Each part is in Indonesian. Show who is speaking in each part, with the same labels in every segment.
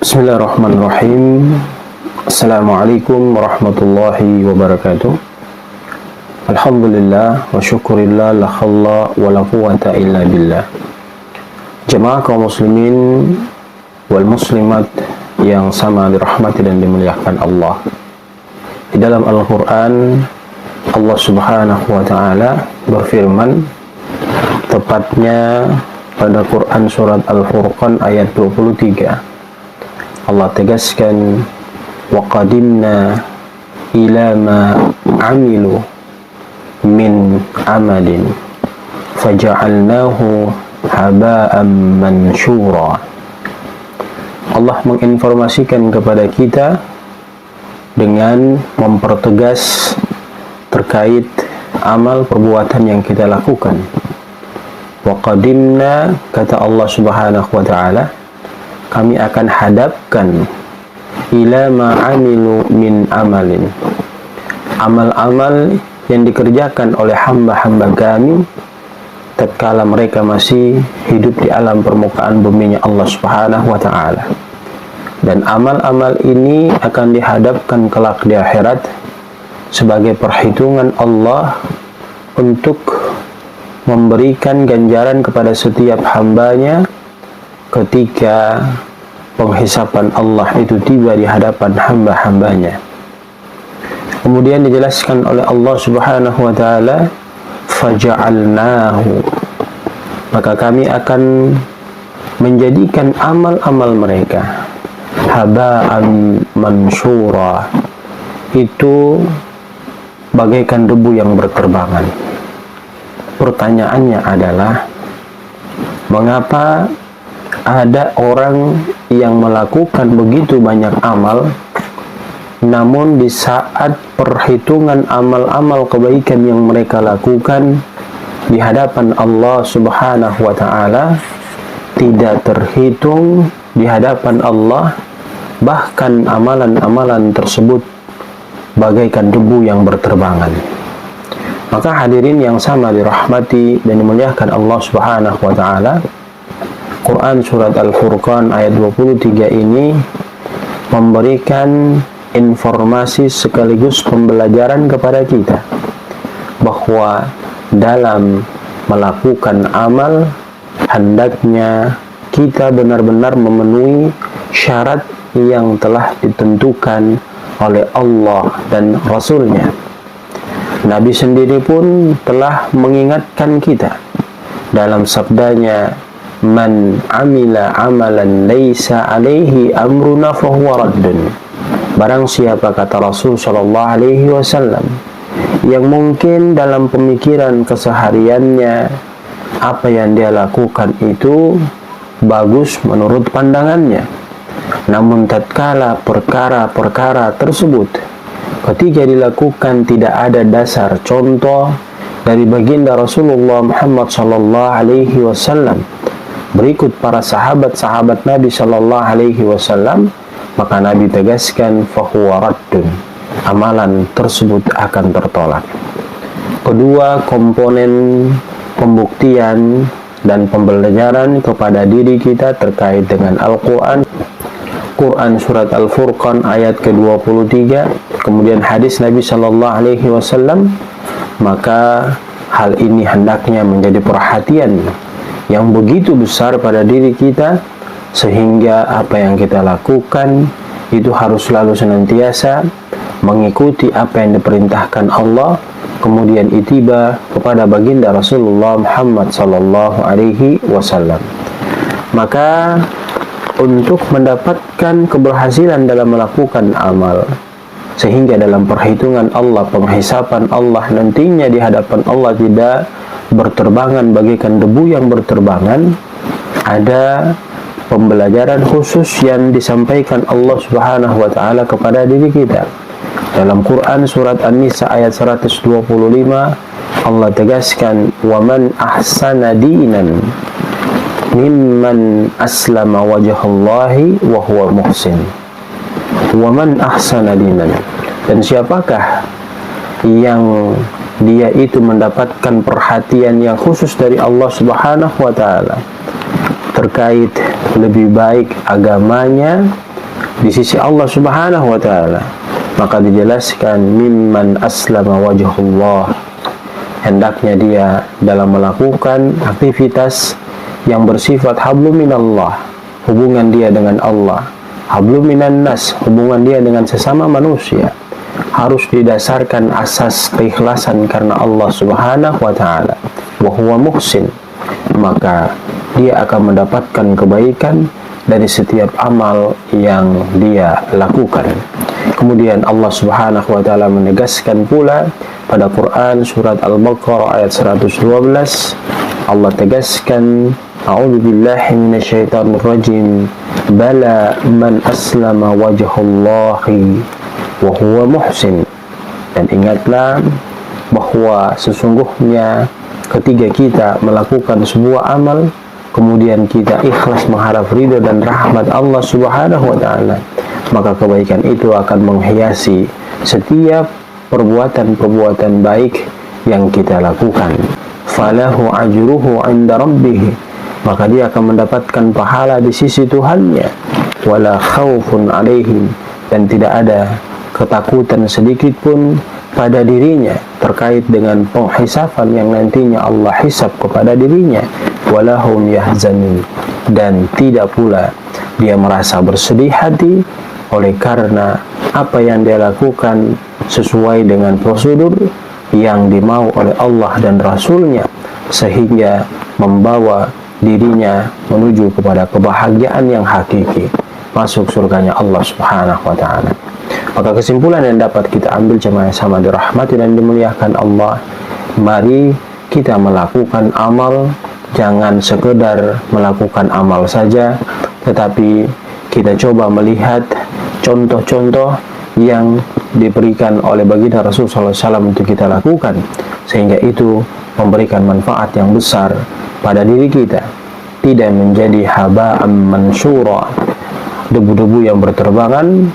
Speaker 1: Bismillahirrahmanirrahim. Assalamualaikum warahmatullahi wabarakatuh. Alhamdulillah wa syukurillah la khalla wa la quwata illa billah. Jemaah kaum muslimin wal muslimat yang sama dirahmati dan dimuliakan Allah. Di dalam Al-Quran, Allah subhanahu wa ta'ala berfirman, tepatnya pada Quran surat Al-Furqan ayat 23. Allah tegaskan, wa qadimna ila ma amilu min amalin faja'alnahu haba'an mansyura. Allah menginformasikan kepada kita dengan mempertegas terkait amal perbuatan yang kita lakukan. Wa qadimna, kata Allah subhanahu wa ta'ala, kami akan hadapkan ila ma'amilu min amalin, amal-amal yang dikerjakan oleh hamba-hamba kami tatkala mereka masih hidup di alam permukaan buminya Allah subhanahu wa ta'ala. Dan amal-amal ini akan dihadapkan kelak di akhirat sebagai perhitungan Allah untuk memberikan ganjaran kepada setiap hambanya ketika penghisapan Allah itu tiba di hadapan hamba-hambanya. Kemudian dijelaskan oleh Allah subhanahu wa ta'ala, faja'alnahu, maka kami akan menjadikan amal-amal mereka haba'an mansyura, itu bagaikan debu yang berterbangan. Pertanyaannya adalah, mengapa ada orang yang melakukan begitu banyak amal, namun di saat perhitungan amal-amal kebaikan yang mereka lakukan di hadapan Allah subhanahu wa ta'ala tidak terhitung di hadapan Allah, bahkan amalan-amalan tersebut bagaikan debu yang berterbangan. Maka hadirin yang sama dirahmati dan dimuliakan Allah subhanahu wa ta'ala, Quran surat Al-Furqan ayat 23 ini memberikan informasi sekaligus pembelajaran kepada kita bahwa dalam melakukan amal hendaknya kita benar-benar memenuhi syarat yang telah ditentukan oleh Allah dan Rasul-Nya. Nabi sendiri pun telah mengingatkan kita dalam sabdanya, man amila amalan laisa alaihi amruna fahuwa raddun. Barang siapa, kata Rasul sallallahu alaihi wasallam, yang mungkin dalam pemikiran kesehariannya apa yang dia lakukan itu bagus menurut pandangannya, namun tatkala perkara-perkara tersebut ketika dilakukan tidak ada dasar contoh dari baginda Rasulullah Muhammad sallallahu alaihi wasallam berikut para sahabat-sahabat Nabi sallallahu alaihi wasallam, maka Nabi tegaskan fahuwa raddun, amalan tersebut akan tertolak. Kedua komponen pembuktian dan pembelajaran kepada diri kita terkait dengan Al-Quran, Quran surat Al-Furqan ayat ke-23, kemudian hadis Nabi sallallahu alaihi wasallam, maka hal ini hendaknya menjadi perhatian yang begitu besar pada diri kita, sehingga apa yang kita lakukan itu harus selalu senantiasa mengikuti apa yang diperintahkan Allah, kemudian itiba kepada baginda Rasulullah Muhammad sallallahu alaihi wasallam. Maka untuk mendapatkan keberhasilan dalam melakukan amal, sehingga dalam perhitungan Allah, penghisapan Allah nantinya di hadapan Allah tidak berterbangan bagaikan debu yang berterbangan, ada pembelajaran khusus yang disampaikan Allah subhanahu wa ta'ala kepada diri kita. Dalam Quran surat An-Nisa ayat 125, Allah tegaskan, wa man ahsana dinan mimman aslama wajhallahi wa huwa muhsin. Wa man ahsana dinan, dan siapakah yang dia itu mendapatkan perhatian yang khusus dari Allah subhanahu wa ta'ala terkait lebih baik agamanya di sisi Allah Subhanahu wa taala. Maka dijelaskan mimman aslama wajhullah, hendaknya dia dalam melakukan aktivitas yang bersifat hablum minallah, hubungan dia dengan Allah, hablum minan nas, hubungan dia dengan sesama manusia, harus didasarkan asas keikhlasan karena Allah Subhanahu wa taala. Wa huwa muhsin, maka dia akan mendapatkan kebaikan dari setiap amal yang dia lakukan. Kemudian Allah Subhanahu wa taala menegaskan pula pada Quran surat Al-Baqarah ayat 112, Allah tegaskan, a'udzubillahi minasyaitonir rajim, bala man aslama wajhallahi wa huwa muhsin. Dan ingatlah bahwa sesungguhnya ketika kita melakukan sebuah amal, kemudian kita ikhlas mengharap ridho dan rahmat Allah Subhanahu wa taala, maka kebaikan itu akan menghiasi setiap perbuatan-perbuatan baik yang kita lakukan. Falahu ajruhu 'inda rabbih, maka dia akan mendapatkan pahala di sisi Tuhannya. Wala khaufun 'alaihim, dan tidak ada ketakutan sedikit pun pada dirinya terkait dengan penghisaban yang nantinya Allah hisab kepada dirinya. Walahum yahzanun, dan tidak pula dia merasa bersedih hati oleh karena apa yang dia lakukan sesuai dengan prosedur yang dimau oleh Allah dan Rasulnya, sehingga membawa dirinya menuju kepada kebahagiaan yang hakiki, masuk surganya Allah Subhanahu wa ta'ala. Maka kesimpulan yang dapat kita ambil jemaah sama dirahmati dan dimuliakan Allah, mari kita melakukan amal, jangan sekedar melakukan amal saja, tetapi kita coba melihat contoh-contoh yang diberikan oleh baginda Rasulullah SAW untuk kita lakukan, sehingga itu memberikan manfaat yang besar pada diri kita, tidak menjadi haba'an mansura, debu-debu yang berterbangan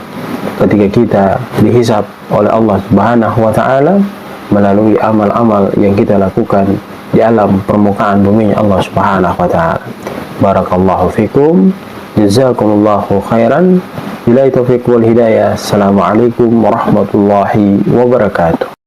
Speaker 1: ketika kita dihisab oleh Allah Subhanahu wa ta'ala melalui amal-amal yang kita lakukan di alam permukaan bumi Allah Subhanahu wa ta'ala. Barakallahu fikum, jazakumullahu khairan, billahi taufiq wal hidayah. Assalamualaikum warahmatullahi wabarakatuh.